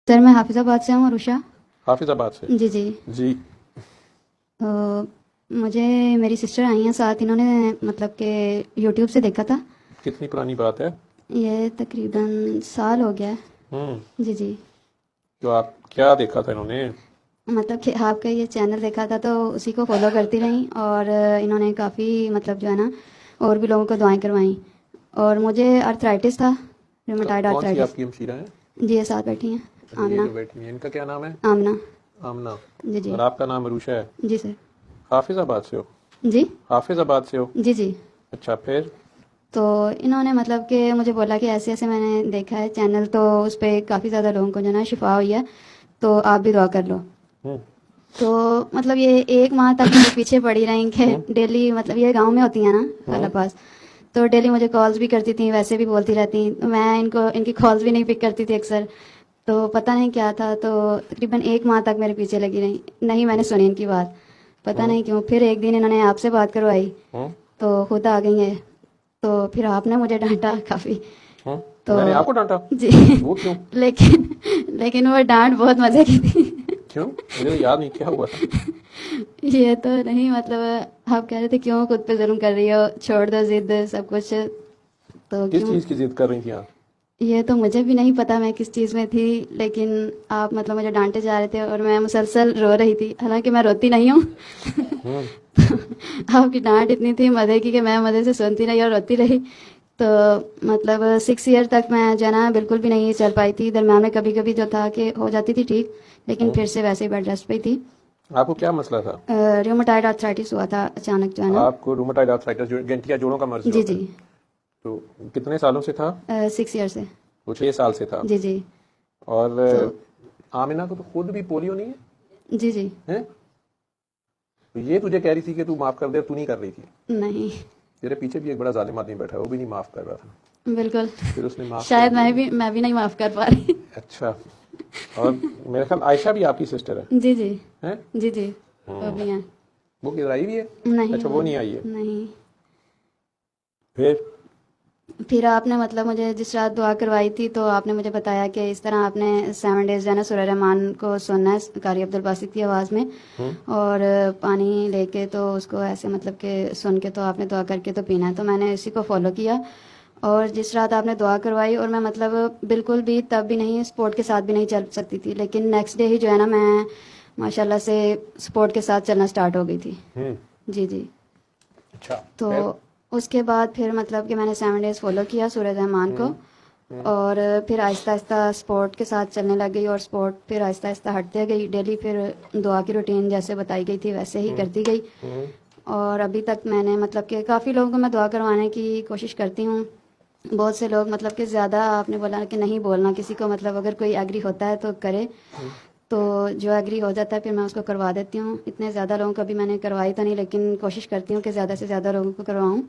سر میں حافظ آباد سے ہوں، عروشہ۔ حافظ آباد سے؟ جی جی جی۔ مجھے میری سسٹر آئی ہیں ساتھ، انہوں نے مطلب کہ یوٹیوب سے دیکھا تھا۔ کتنی پرانی بات ہے؟ یہ تقریباً سال ہو گیا ہے۔ جی جی۔ تو آپ کیا دیکھا تھا انہوں نے؟ مطلب کہ آپ کا یہ چینل دیکھا تھا تو اسی کو فالو کرتی رہیں، اور انہوں نے کافی مطلب جو ہے نا اور بھی لوگوں کو دعائیں کروائیں، اور مجھے آرتھرائٹس تھا، ریمیٹائڈ کون سی آرتھرائٹس۔ آپ کی ہمشیرہ ہیں؟ جی، یہ ساتھ بیٹھی ہیں، یہ آمنہ۔ جو بیٹھی ہیں ان کا کیا نام ہے؟ آمنہ۔ آمنہ۔ جی جی۔ اور آپ کا نام عروشہ ہے؟ جی سر۔ حافظ آباد سے ہو؟ جی حافظ آباد سے ہو؟ جی جی۔ اچھا، پھر؟ تو انہوں نے مطلب کہ مجھے بولا کہ ایسے ایسے میں نے دیکھا ہے چینل، تو اس پہ کافی زیادہ لوگوں کو جو ہے نا شفا ہوئی ہے، تو آپ بھی دعا کر لو۔ تو مطلب یہ 1 ماہ تک میرے پیچھے پڑی رہیں کہ ڈیلی، مطلب یہ گاؤں میں ہوتی ہیں نا خالہ پاس، تو ڈیلی مجھے کالز بھی کرتی تھیں، ویسے بھی بولتی رہتی، تو میں ان کی کالز بھی نہیں پک کرتی تھی اکثر، تو پتہ نہیں کیا تھا، تو تقریباً 1 ماہ تک میرے پیچھے لگی رہیں، نہیں میں نے سنی ان کی بات، پتہ نہیں کیوں۔ پھر ایک دن انہوں نے آپ سے بات کروائی تو خود آ گئی ہیں، تو پھر آپ نے مجھے ڈانٹا کافی، تو میں نے آپ کو ڈانٹا؟ جی، وہ کیوں؟ لیکن وہ ڈانٹ بہت مزے کی تھی۔ کیوں؟ مجھے تو یاد نہیں کیا ہوا تھا۔ یہ تو نہیں، مطلب آپ کہہ رہے تھے کیوں خود پہ ظلم کر رہی ہو، چھوڑ دو ضد سب کچھ، تو کس کیوں؟ چیز کی ضد کر رہی تھی آپ؟ یہ تو مجھے بھی نہیں پتا میں کس چیز میں تھی، لیکن آپ مطلب مجھے ڈانٹے جا رہے تھے اور میں مسلسل رو رہی تھی، حالانکہ میں روتی نہیں ہوں۔ آپ کی ڈانٹ اتنی تھی مزے کی کہ میں مزے سے سنتی رہی اور روتی رہی، تو مطلب 6 ایئر تک میں جو ہے نا بالکل بھی نہیں چل پائی تھی، درمیان میں کبھی کبھی جو تھا کہ ہو جاتی تھی ٹھیک، لیکن پھر سے ویسے ہی بیڈ ریسٹ پہ تھی۔ آپ کو کیا مسئلہ تھا؟ ریومیٹائڈ آرتھرائٹس ہوا تھا اچانک جو ہے نا۔ آپ کو رومیٹائڈ آرتھرائٹس، جو گنٹیا جوڑوں کا مرض جی ہوتا جی۔ ہے؟ تو کتنے سالوں سے تھا؟ 6 ایئر سے۔ وہ 6 سال سے تھا؟ جی جی۔ اور تو آمنہ کو تو خود بھی پولیو نہیں جی جی۔ ہے؟ تو یہ تجھے کہہ رہی تھی کہ تو معاف کر دے، تو نہیں کر رہی تھی؟ نہیں، تیرے پیچھے بھی ایک بڑا ظالم آدمی بیٹھا ہے، وہ بھی نہیں معاف کر رہا تھا، بالکل، پھر اس نے معاف شاید کر دیا۔ میں بھی نہیں معاف کر پا رہی۔ اچھا، اور میرے خیال عائشہ بھی آپ کی سسٹر ہے؟ جی جی ہیں؟ جی جی، وہ بھی ہیں۔ وہ کدھر آئی بھی ہے؟ نہیں، اچھا، وہ نہیں آئی ہے۔ نہیں۔ پھر آپ نے مطلب مجھے جس رات دعا کروائی تھی تو آپ نے مجھے بتایا کہ اس طرح آپ نے 7 ڈیز جو ہے نا سورہ رحمان کو سننا ہے قاری عبدالباسط کی آواز میں، اور پانی لے کے تو اس کو ایسے مطلب کہ سن کے تو آپ نے دعا کر کے تو پینا ہے، تو میں نے اسی کو فالو کیا، اور جس رات آپ نے دعا کروائی، اور میں مطلب بالکل بھی تب بھی نہیں سپورٹ کے ساتھ بھی نہیں چل سکتی تھی، لیکن نیکسٹ ڈے ہی جو ہے نا میں ماشاءاللہ سے سپورٹ کے ساتھ چلنا سٹارٹ ہو گئی تھی۔ جی جی۔ اچھا، تو اس کے بعد پھر مطلب کہ میں نے 7 ڈیز فالو کیا سورہ رحمان کو، اور پھر آہستہ آہستہ سپورٹ کے ساتھ چلنے لگ گئی، اور سپورٹ پھر آہستہ آہستہ ہٹتے گئی، ڈیلی پھر دعا کی روٹین جیسے بتائی گئی تھی ویسے ہی کرتی گئی، اور ابھی تک میں نے مطلب کہ کافی لوگوں کو میں دعا کروانے کی کوشش کرتی ہوں۔ بہت سے لوگ مطلب کہ زیادہ آپ نے بولا کہ نہیں بولنا کسی کو، مطلب اگر کوئی ایگری ہوتا ہے تو کرے، تو جو ایگری ہو جاتا ہے پھر میں اس کو کروا دیتی ہوں۔ اتنے زیادہ لوگوں کو بھی میں نے کروائی تو نہیں، لیکن کوشش کرتی ہوں کہ زیادہ سے زیادہ لوگوں کو کرواؤں۔